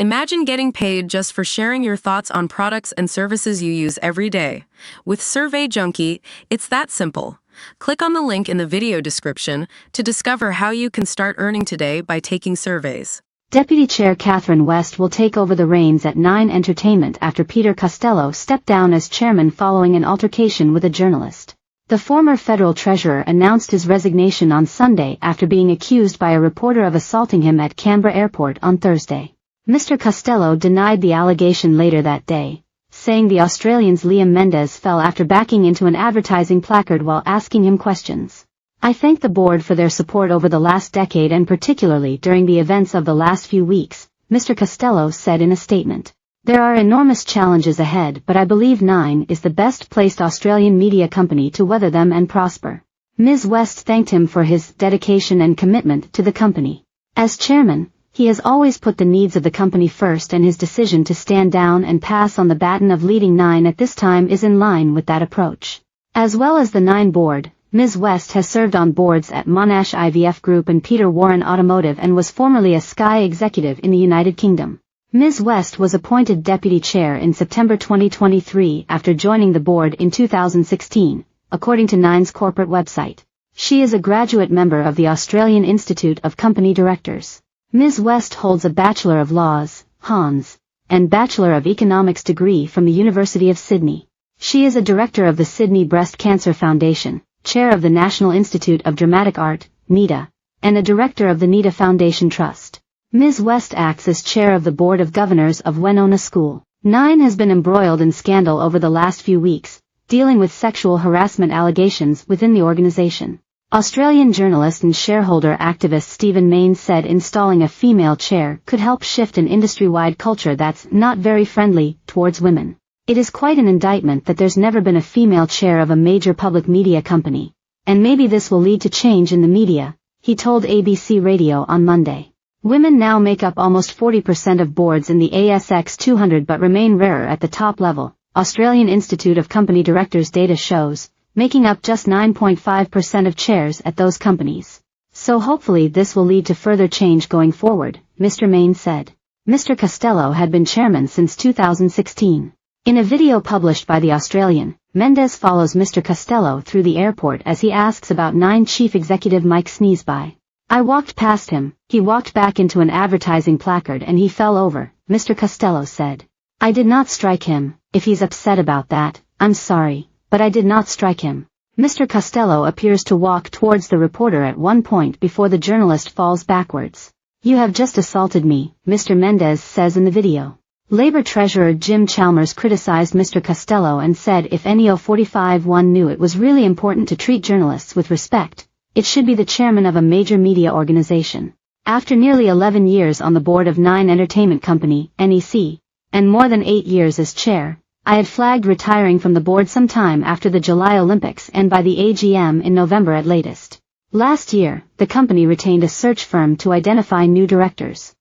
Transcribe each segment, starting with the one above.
Imagine getting paid just for sharing your thoughts on products and services you use every day. With Survey Junkie, it's that simple. Click on the link in the video description to discover how you can start earning today by taking surveys. Deputy Chair Catherine West will take over the reins at 9 Entertainment after Peter Costello stepped down as chairman following an altercation with a journalist. The former federal treasurer announced his resignation on Sunday after being accused by a reporter of assaulting him at Canberra Airport on Thursday. Mr. Costello denied the allegation later that day, saying the Australian's Liam Mendes fell after backing into an advertising placard while asking him questions. "I thank the board for their support over the last decade and particularly during the events of the last few weeks," Mr. Costello said in a statement. "There are enormous challenges ahead, but I believe Nine is the best-placed Australian media company to weather them and prosper." Ms. West thanked him for his dedication and commitment to the company. As chairman, he has always put the needs of the company first, and his decision to stand down and pass on the baton of leading Nine at this time is in line with that approach. As well as the Nine board, Ms. West has served on boards at Monash IVF Group and Peter Warren Automotive and was formerly a Sky executive in the United Kingdom. Ms. West was appointed deputy chair in September 2023 after joining the board in 2016, according to Nine's corporate website. She is a graduate member of the Australian Institute of Company Directors. Ms. West holds a Bachelor of Laws, Hons, and Bachelor of Economics degree from the University of Sydney. She is a director of the Sydney Breast Cancer Foundation, chair of the National Institute of Dramatic Art, NIDA, and a director of the NIDA Foundation Trust. Ms. West acts as chair of the Board of Governors of Wenona School. Nine has been embroiled in scandal over the last few weeks, dealing with sexual harassment allegations within the organization. Australian journalist and shareholder activist Stephen Mayne said installing a female chair could help shift an industry-wide culture that's not very friendly towards women. "It is quite an indictment that there's never been a female chair of a major public media company, and maybe this will lead to change in the media," he told ABC Radio on Monday. Women now make up almost 40% of boards in the ASX 200 but remain rarer at the top level, Australian Institute of Company Directors data shows, making up just 9.5% of chairs at those companies. "So hopefully this will lead to further change going forward," Mr. Mayne said. Mr. Costello had been chairman since 2016. In a video published by The Australian, Mendes follows Mr. Costello through the airport as he asks about Nine chief executive Mike Sneesby. "I walked past him, he walked back into an advertising placard and he fell over," Mr. Costello said. "I did not strike him. If he's upset about that, I'm sorry, but I did not strike him." Mr. Costello appears to walk towards the reporter at one point before the journalist falls backwards. "You have just assaulted me," Mr. Mendes says in the video. Labour Treasurer Jim Chalmers criticised Mr. Costello and said if NEO 45-1 knew it was really important to treat journalists with respect, it should be the chairman of a major media organisation. After nearly 11 years on the board of Nine Entertainment Company, NEC, and more than 8 years as chair, I had flagged retiring from the board sometime after the July Olympics and by the AGM in November at latest. Last year, the company retained a search firm to identify new directors.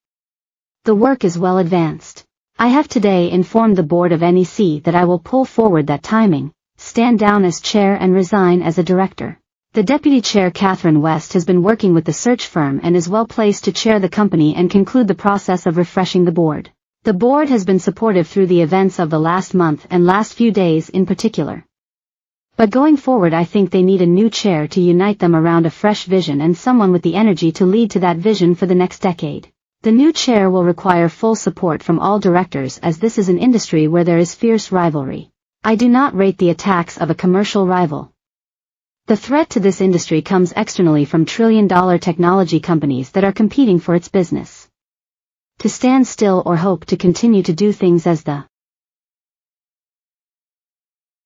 The work is well advanced. I have today informed the board of NEC that I will pull forward that timing, stand down as chair and resign as a director. The deputy chair Catherine West has been working with the search firm and is well placed to chair the company and conclude the process of refreshing the board. The board has been supportive through the events of the last month and last few days in particular. But going forward I think they need a new chair to unite them around a fresh vision and someone with the energy to lead to that vision for the next decade. The new chair will require full support from all directors as this is an industry where there is fierce rivalry. I do not rate the attacks of a commercial rival. The threat to this industry comes externally from trillion-dollar technology companies that are competing for its business. To stand still or hope to continue to do things as the